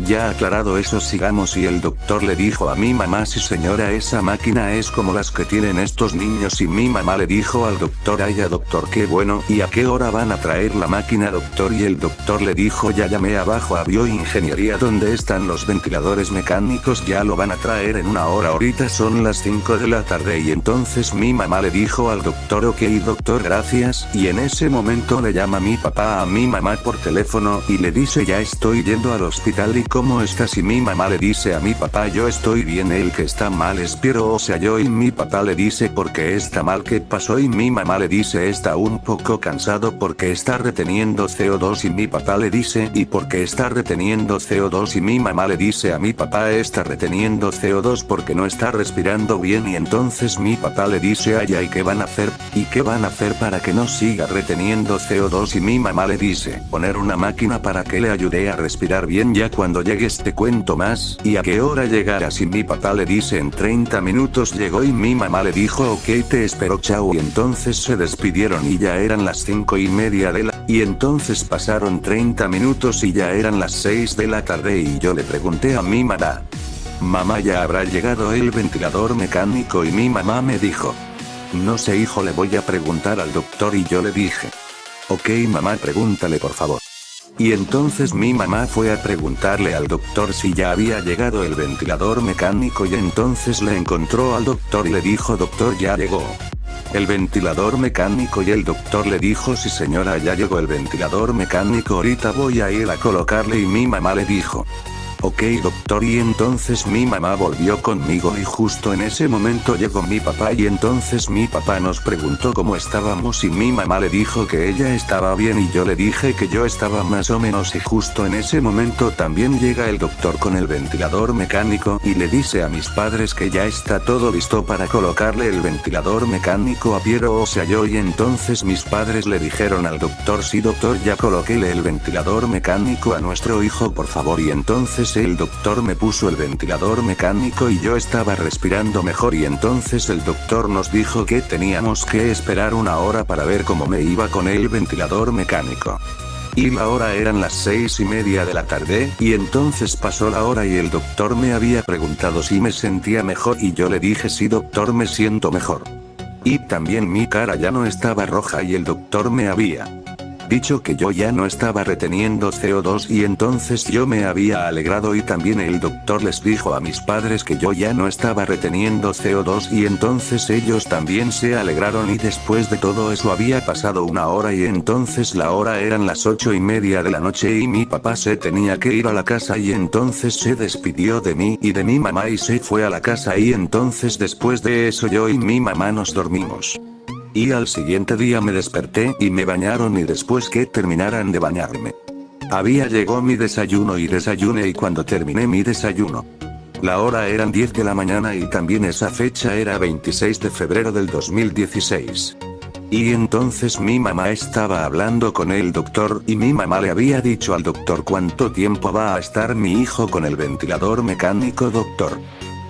Ya aclarado eso sigamos y el doctor le dijo a mi mamá sí señora esa máquina es como las que tienen estos niños y mi mamá le dijo al doctor Aya doctor qué bueno y a qué hora van a traer la máquina doctor y el doctor le dijo ya llamé abajo a bioingeniería donde están los ventiladores mecánicos ya lo van a traer en una hora ahorita son las 5 de la tarde y entonces mi mamá le dijo al doctor ok doctor gracias y en ese momento le llama mi papá a mi mamá por teléfono y le dice ya estoy yendo al hospital y ¿cómo estás? Y mi mamá le dice a mi papá yo estoy bien el que está mal es Piero o sea yo y mi papá le dice ¿por qué está mal? ¿Qué pasó? Y mi mamá le dice está un poco cansado porque está reteniendo CO2 y mi papá le dice ¿y por qué está reteniendo CO2? Y mi mamá le dice a mi papá está reteniendo CO2 porque no está respirando bien y entonces mi papá le dice ay ay ¿qué van a hacer? ¿Y qué van a hacer para que no siga reteniendo CO2? Y mi mamá le dice poner una máquina para que le ayude a respirar bien ya cuando llegues te cuento más y a qué hora llegarás y mi papá le dice en 30 minutos llegó y mi mamá le dijo ok te espero chao y entonces se despidieron y ya eran las 5:30 de la Y entonces pasaron 30 minutos y ya eran las 6 de la tarde y yo le pregunté a mi mamá. Mamá, ¿ya habrá llegado el ventilador mecánico? Y mi mamá me dijo. No sé, hijo, le voy a preguntar al doctor. Y yo le dije. Ok, mamá, pregúntale por favor. Y entonces mi mamá fue a preguntarle al doctor si ya había llegado el ventilador mecánico y entonces le encontró al doctor y le dijo, doctor, ya llegó el ventilador mecánico. Y el doctor le dijo, sí señora, ya llegó el ventilador mecánico, ahorita voy a ir a colocarle. Y mi mamá le dijo. Ok, doctor. Y entonces mi mamá volvió conmigo y justo en ese momento llegó mi papá y entonces mi papá nos preguntó cómo estábamos y mi mamá le dijo que ella estaba bien y yo le dije que yo estaba más o menos y justo en ese momento también llega el doctor con el ventilador mecánico y le dice a mis padres que ya está todo listo para colocarle el ventilador mecánico a Piero, o sea yo, y entonces mis padres le dijeron al doctor, sí doctor, ya coloquéle el ventilador mecánico a nuestro hijo por favor. Y entonces el doctor me puso el ventilador mecánico y yo estaba respirando mejor y entonces el doctor nos dijo que teníamos que esperar una hora para ver cómo me iba con el ventilador mecánico. Y la hora eran las 6:30 de la tarde, y entonces pasó la hora y el doctor me había preguntado si me sentía mejor y yo le dije sí doctor, me siento mejor. Y también mi cara ya no estaba roja y el doctor me había dicho que yo ya no estaba reteniendo CO2 y entonces yo me había alegrado y también el doctor les dijo a mis padres que yo ya no estaba reteniendo CO2 y entonces ellos también se alegraron y después de todo eso había pasado una hora y entonces la hora eran las 8:30 de la noche y mi papá se tenía que ir a la casa y entonces se despidió de mí y de mi mamá y se fue a la casa y entonces después de eso yo y mi mamá nos dormimos. Y al siguiente día me desperté y me bañaron y después que terminaran de bañarme, había llegado mi desayuno y desayuné y cuando terminé mi desayuno, la hora eran 10 de la mañana y también esa fecha era 26 de febrero del 2016. Y entonces mi mamá estaba hablando con el doctor y mi mamá le había dicho al doctor cuánto tiempo va a estar mi hijo con el ventilador mecánico, doctor.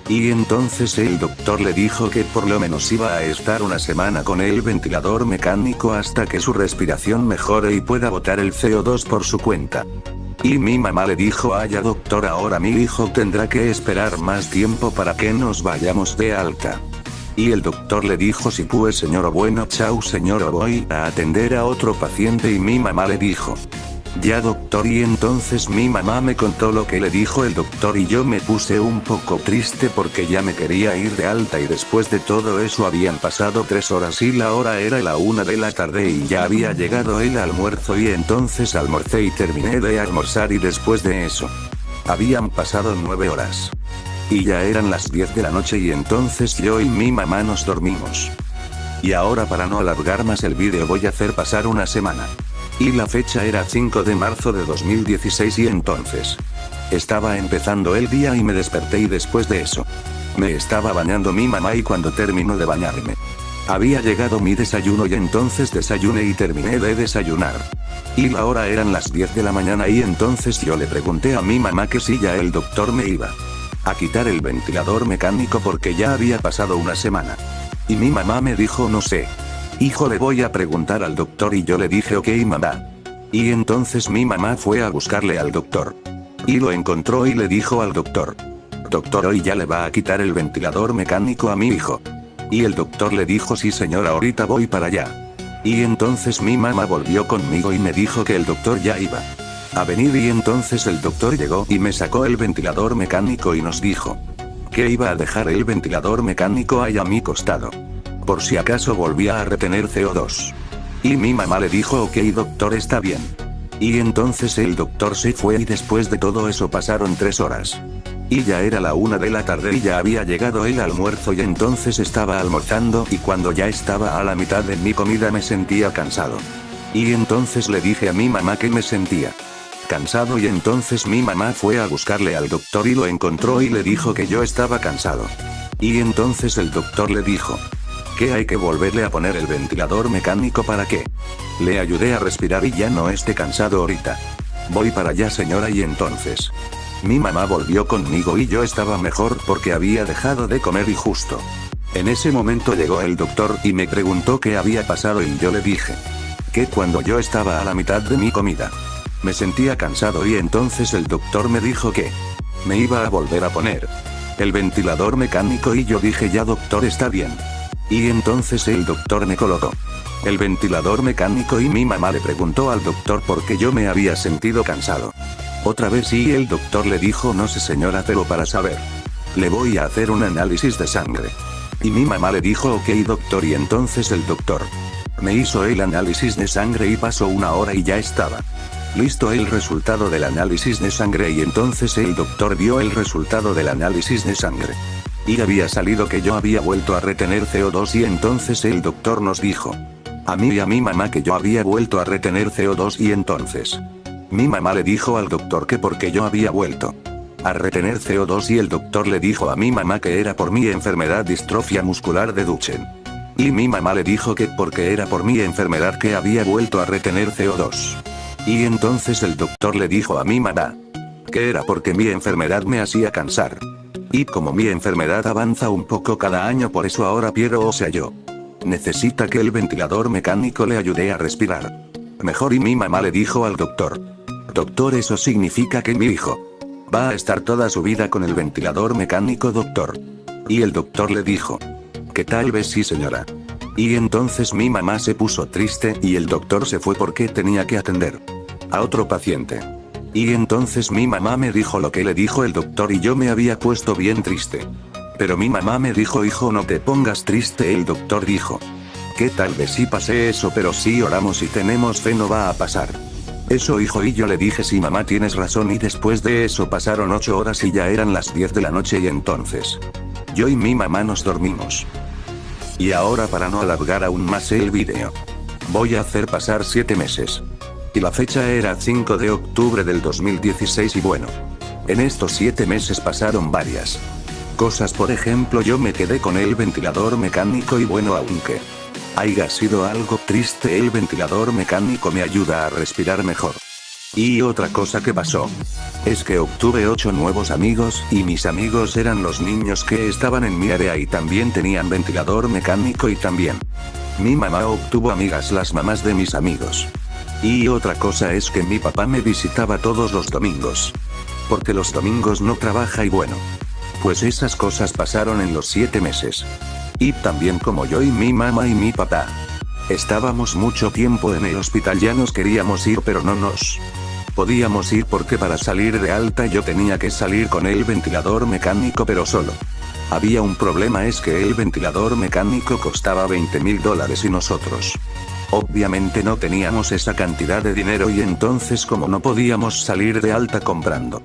Y entonces el doctor le dijo que por lo menos iba a estar una semana con el ventilador mecánico hasta que su respiración mejore y pueda botar el CO2 por su cuenta. Y mi mamá le dijo, ya doctor, ahora mi hijo tendrá que esperar más tiempo para que nos vayamos de alta. Y el doctor le dijo, sí pues señor, bueno chau señor, voy a atender a otro paciente. Y mi mamá le dijo, ya doctor. Y entonces mi mamá me contó lo que le dijo el doctor y yo me puse un poco triste porque ya me quería ir de alta y después de todo eso habían pasado 3 horas y la hora era la 1 de la tarde y ya había llegado el almuerzo y entonces almorcé y terminé de almorzar y después de eso habían pasado 9 horas. Y ya eran las 10 de la noche y entonces yo y mi mamá nos dormimos. Y ahora para no alargar más el vídeo voy a hacer pasar una semana. Y la fecha era 5 de marzo de 2016 y entonces estaba empezando el día y me desperté y después de eso me estaba bañando mi mamá y cuando terminó de bañarme había llegado mi desayuno y entonces desayuné y terminé de desayunar. Y la hora eran las 10 de la mañana y entonces yo le pregunté a mi mamá que si ya el doctor me iba a quitar el ventilador mecánico porque ya había pasado una semana. Y mi mamá me dijo no sé. Hijo, le voy a preguntar al doctor y yo le dije ok mamá. Y entonces mi mamá fue a buscarle al doctor. Y lo encontró y le dijo al doctor. Doctor, hoy ya le va a quitar el ventilador mecánico a mi hijo. Y el doctor le dijo sí señora, ahorita voy para allá. Y entonces mi mamá volvió conmigo y me dijo que el doctor ya iba a venir y entonces el doctor llegó y me sacó el ventilador mecánico y nos dijo que iba a dejar el ventilador mecánico ahí a mi costado, por si acaso volvía a retener CO2. Y mi mamá le dijo ok doctor, está bien. Y entonces el doctor se fue y después de todo eso pasaron 3 horas. Y ya era la 1 de la tarde y ya había llegado el almuerzo y entonces estaba almorzando y cuando ya estaba a la mitad de mi comida me sentía cansado. Y entonces le dije a mi mamá que me sentía cansado y entonces mi mamá fue a buscarle al doctor y lo encontró y le dijo que yo estaba cansado. Y entonces el doctor le dijo que hay que volverle a poner el ventilador mecánico para que le ayude a respirar y ya no esté cansado ahorita. Voy para allá señora. Y entonces mi mamá volvió conmigo y yo estaba mejor porque había dejado de comer y justo en ese momento llegó el doctor y me preguntó qué había pasado y yo le dije Que cuando yo estaba a la mitad de mi comida, me sentía cansado y entonces el doctor me dijo que me iba a volver a poner el ventilador mecánico y yo dije ya doctor está bien. Y entonces el doctor me colocó el ventilador mecánico y mi mamá le preguntó al doctor por qué yo me había sentido cansado. Otra vez y el doctor le dijo no sé señora pero para saber, le voy a hacer un análisis de sangre. Y mi mamá le dijo ok doctor y entonces el doctor me hizo el análisis de sangre y pasó 1 hora y ya estaba listo el resultado del análisis de sangre y entonces el doctor vio el resultado del análisis de sangre. Y había salido que yo había vuelto a retener CO2 y entonces el doctor nos dijo a mí y a mi mamá que yo había vuelto a retener CO2 y entonces mi mamá le dijo al doctor que porque yo había vuelto a retener CO2 y el doctor le dijo a mi mamá que era por mi enfermedad distrofia muscular de Duchenne. Y mi mamá le dijo que porque era por mi enfermedad que había vuelto a retener CO2. Y entonces el doctor le dijo a mi mamá que era porque mi enfermedad me hacía cansar. Y como mi enfermedad avanza un poco cada año por eso ahora pierdo o sea yo necesita que el ventilador mecánico le ayude a respirar mejor y mi mamá le dijo al doctor doctor eso significa que mi hijo va a estar toda su vida con el ventilador mecánico doctor. Y el doctor le dijo que tal vez sí señora. Y entonces mi mamá se puso triste y el doctor se fue porque tenía que atender a otro paciente. Y entonces mi mamá me dijo lo que le dijo el doctor y yo me había puesto bien triste. Pero mi mamá me dijo hijo no te pongas triste el doctor dijo que tal vez sí pase eso pero si oramos y tenemos fe no va a pasar. Eso hijo y yo le dije sí mamá tienes razón y después de eso pasaron 8 horas y ya eran las 10 de la noche y entonces yo y mi mamá nos dormimos. Y ahora para no alargar aún más el video, voy a hacer pasar 7 meses. Y la fecha era 5 de octubre del 2016 y bueno, en estos 7 meses pasaron varias cosas por ejemplo yo me quedé con el ventilador mecánico y bueno aunque haya sido algo triste el ventilador mecánico me ayuda a respirar mejor. Y otra cosa que pasó es que obtuve 8 nuevos amigos y mis amigos eran los niños que estaban en mi área y también tenían ventilador mecánico y también mi mamá obtuvo amigas las mamás de mis amigos. Y otra cosa es que mi papá me visitaba todos los domingos. Porque los domingos no trabaja y bueno. Pues esas cosas pasaron en los 7 meses. Y también como yo y mi mamá y mi papá estábamos mucho tiempo en el hospital ya nos queríamos ir pero no nos podíamos ir porque para salir de alta yo tenía que salir con el ventilador mecánico pero solo. Había un problema es que el ventilador mecánico costaba $20,000 y nosotros obviamente no teníamos esa cantidad de dinero y entonces como no podíamos salir de alta comprando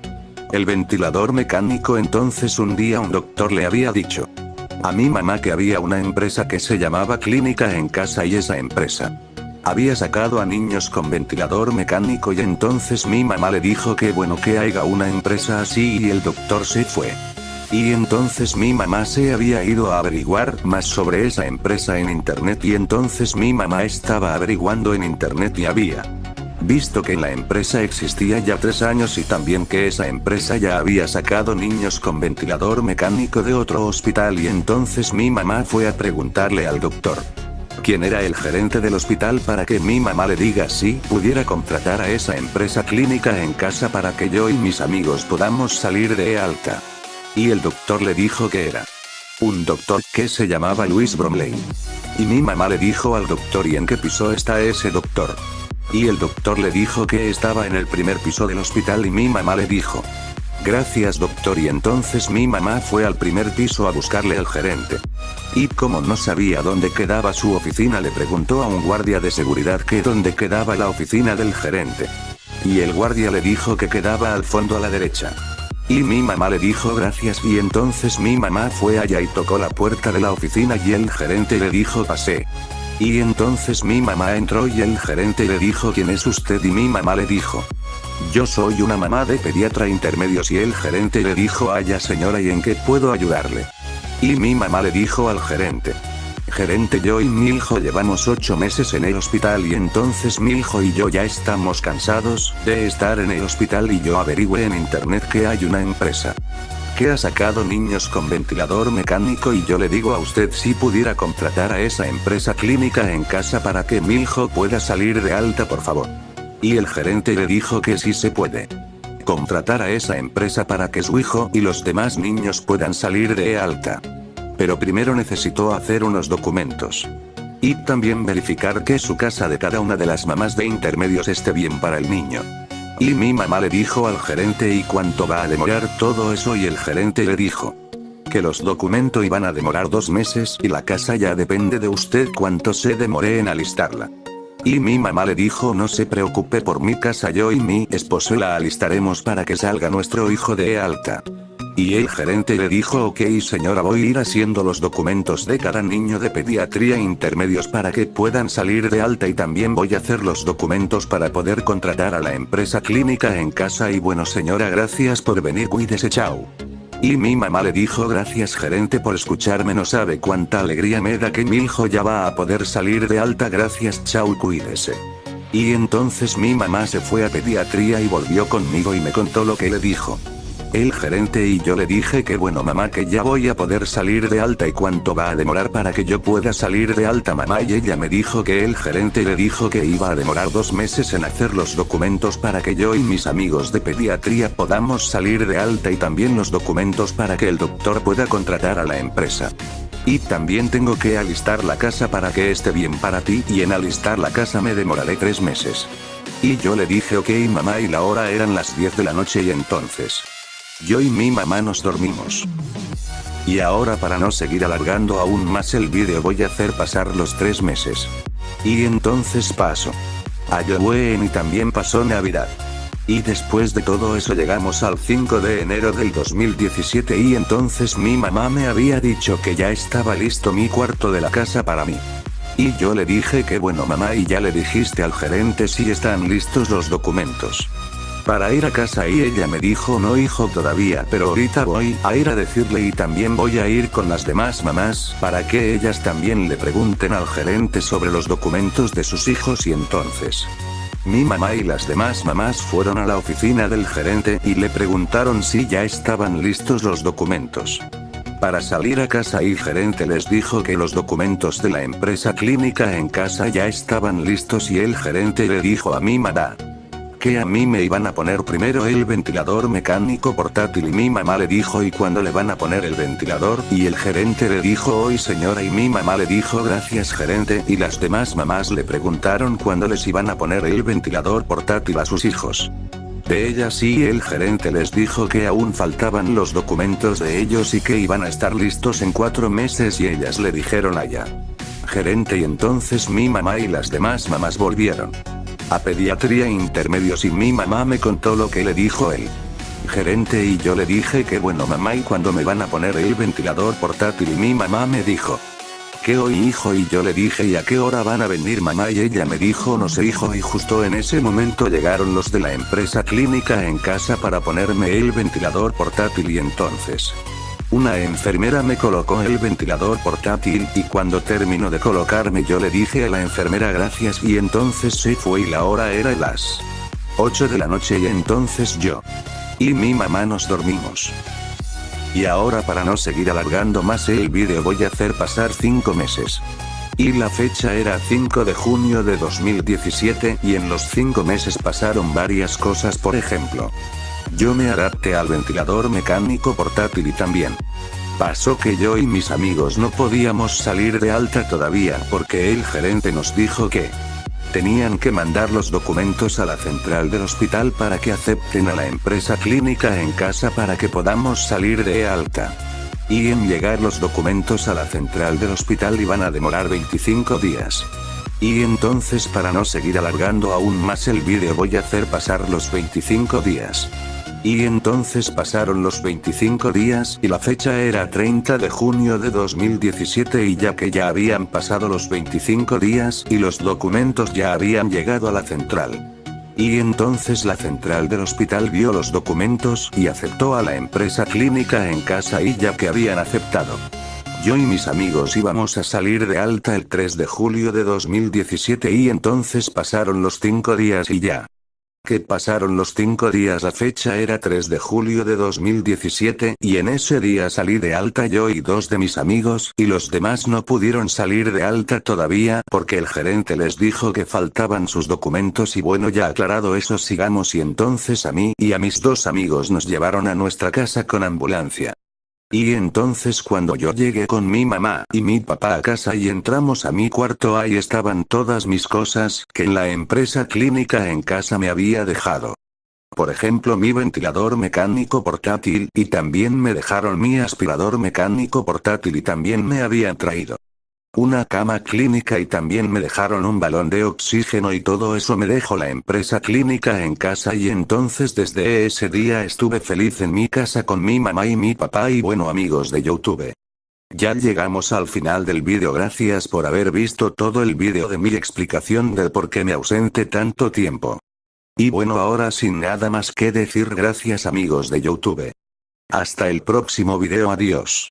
el ventilador mecánico entonces un día un doctor le había dicho a mi mamá que había una empresa que se llamaba Clínica en Casa y esa empresa había sacado a niños con ventilador mecánico y entonces mi mamá le dijo que bueno que haya una empresa así y el doctor se fue. Y entonces mi mamá se había ido a averiguar más sobre esa empresa en internet y entonces mi mamá estaba averiguando en internet y había visto que la empresa existía ya 3 años y también que esa empresa ya había sacado niños con ventilador mecánico de otro hospital y entonces mi mamá fue a preguntarle al doctor quién era el gerente del hospital para que mi mamá le diga si pudiera contratar a esa empresa Clínica en Casa para que yo y mis amigos podamos salir de alta. Y el doctor le dijo que era un doctor que se llamaba Luis Bromley. Y mi mamá le dijo al doctor ¿y en qué piso está ese doctor? Y el doctor le dijo que estaba en el primer piso del hospital y mi mamá le dijo gracias doctor y entonces mi mamá fue al primer piso a buscarle al gerente. Y como no sabía dónde quedaba su oficina le preguntó a un guardia de seguridad que dónde quedaba la oficina del gerente. Y el guardia le dijo que quedaba al fondo a la derecha. Y mi mamá le dijo gracias y entonces mi mamá fue allá y tocó la puerta de la oficina y el gerente le dijo pase. Y entonces mi mamá entró y el gerente le dijo ¿quién es usted? Y mi mamá le dijo yo soy una mamá de pediatra intermedios y el gerente le dijo ya señora ¿y en qué puedo ayudarle? Y mi mamá le dijo al gerente gerente yo y mi hijo llevamos 8 meses en el hospital y entonces mi hijo y yo ya estamos cansados de estar en el hospital y yo averigüé en internet que hay una empresa que ha sacado niños con ventilador mecánico y yo le digo a usted si pudiera contratar a esa empresa clínica en casa para que mi hijo pueda salir de alta por favor. Y el gerente le dijo que sí se puede contratar a esa empresa para que su hijo y los demás niños puedan salir de alta. Pero primero necesitó hacer unos documentos. Y también verificar que su casa de cada una de las mamás de intermedios esté bien para el niño. Y mi mamá le dijo al gerente y cuánto va a demorar todo eso y el gerente le dijo que los documentos iban a demorar 2 meses y la casa ya depende de usted cuánto se demore en alistarla. Y mi mamá le dijo no se preocupe por mi casa, yo y mi esposo la alistaremos para que salga nuestro hijo de alta. Y el gerente le dijo ok señora, voy a ir haciendo los documentos de cada niño de pediatría intermedios para que puedan salir de alta y también voy a hacer los documentos para poder contratar a la empresa clínica en casa y bueno señora gracias por venir, cuídese, chao. Y mi mamá le dijo gracias gerente por escucharme, no sabe cuánta alegría me da que mi hijo ya va a poder salir de alta, gracias, chao, cuídese. Y entonces mi mamá se fue a pediatría y volvió conmigo y me contó lo que le dijo el gerente y yo le dije que bueno mamá que ya voy a poder salir de alta y cuánto va a demorar para que yo pueda salir de alta mamá y ella me dijo que el gerente le dijo que iba a demorar 2 meses en hacer los documentos para que yo y mis amigos de pediatría podamos salir de alta y también los documentos para que el doctor pueda contratar a la empresa. Y también tengo que alistar la casa para que esté bien para ti y en alistar la casa me demoraré 3 meses. Y yo le dije ok mamá y la hora eran las 10 de la noche y entonces yo y mi mamá nos dormimos. Y ahora para no seguir alargando aún más el vídeo voy a hacer pasar los 3 meses. Y entonces pasó Halloween y también pasó Navidad. Y después de todo eso llegamos al 5 de enero del 2017 y entonces mi mamá me había dicho que ya estaba listo mi cuarto de la casa para mí. Y yo le dije que bueno mamá y ya le dijiste al gerente si están listos los documentos para ir a casa y ella me dijo no hijo todavía, pero ahorita voy a ir a decirle y también voy a ir con las demás mamás para que ellas también le pregunten al gerente sobre los documentos de sus hijos y entonces mi mamá y las demás mamás fueron a la oficina del gerente y le preguntaron si ya estaban listos los documentos para salir a casa y el gerente les dijo que los documentos de la empresa clínica en casa ya estaban listos y el gerente le dijo a mi mamá que a mí me iban a poner primero el ventilador mecánico portátil y mi mamá le dijo y cuándo le van a poner el ventilador y el gerente le dijo hoy señora y mi mamá le dijo gracias gerente y las demás mamás le preguntaron cuándo les iban a poner el ventilador portátil a sus hijos. De ellas y el gerente les dijo que aún faltaban los documentos de ellos y que iban a estar listos en 4 meses y ellas le dijeron allá gerente y entonces mi mamá y las demás mamás volvieron a pediatría intermedios y mi mamá me contó lo que le dijo el gerente y yo le dije que bueno mamá y cuándo me van a poner el ventilador portátil y mi mamá me dijo que hoy hijo y yo le dije y a qué hora van a venir mamá y ella me dijo no sé hijo y justo en ese momento llegaron los de la empresa clínica en casa para ponerme el ventilador portátil y entonces una enfermera me colocó el ventilador portátil y cuando terminó de colocarme yo le dije a la enfermera gracias y entonces se fue y la hora era las 8 de la noche y entonces yo y mi mamá nos dormimos. Y ahora para no seguir alargando más el vídeo voy a hacer pasar 5 meses. Y la fecha era 5 de junio de 2017 y en los 5 meses pasaron varias cosas, por ejemplo yo me adapté al ventilador mecánico portátil y también pasó que yo y mis amigos no podíamos salir de alta todavía porque el gerente nos dijo que tenían que mandar los documentos a la central del hospital para que acepten a la empresa clínica en casa para que podamos salir de alta. Y en llegar los documentos a la central del hospital iban a demorar 25 días. Y entonces para no seguir alargando aún más el vídeo voy a hacer pasar los 25 días. Y entonces pasaron los 25 días y la fecha era 30 de junio de 2017 y ya que ya habían pasado los 25 días y los documentos ya habían llegado a la central. Y entonces la central del hospital vio los documentos y aceptó a la empresa clínica en casa y ya que habían aceptado, yo y mis amigos íbamos a salir de alta el 3 de julio de 2017 y entonces pasaron los 5 días y ya Que pasaron los 5 días, la fecha era 3 de julio de 2017 y en ese día salí de alta yo y 2 de mis amigos y los demás no pudieron salir de alta todavía porque el gerente les dijo que faltaban sus documentos y bueno, ya aclarado eso, sigamos. Y entonces a mí y a mis 2 amigos nos llevaron a nuestra casa con ambulancia. Y entonces cuando yo llegué con mi mamá y mi papá a casa y entramos a mi cuarto, ahí estaban todas mis cosas que en la empresa clínica en casa me había dejado. Por ejemplo, mi ventilador mecánico portátil, y también me dejaron mi aspirador mecánico portátil y también me habían traído una cama clínica y también me dejaron un balón de oxígeno y todo eso me dejó la empresa clínica en casa. Y entonces desde ese día estuve feliz en mi casa con mi mamá y mi papá. Y bueno, amigos de YouTube, ya llegamos al final del vídeo. Gracias por haber visto todo el vídeo de mi explicación del por qué me ausenté tanto tiempo. Y bueno, ahora sin nada más que decir, gracias amigos de YouTube. Hasta el próximo vídeo, adiós.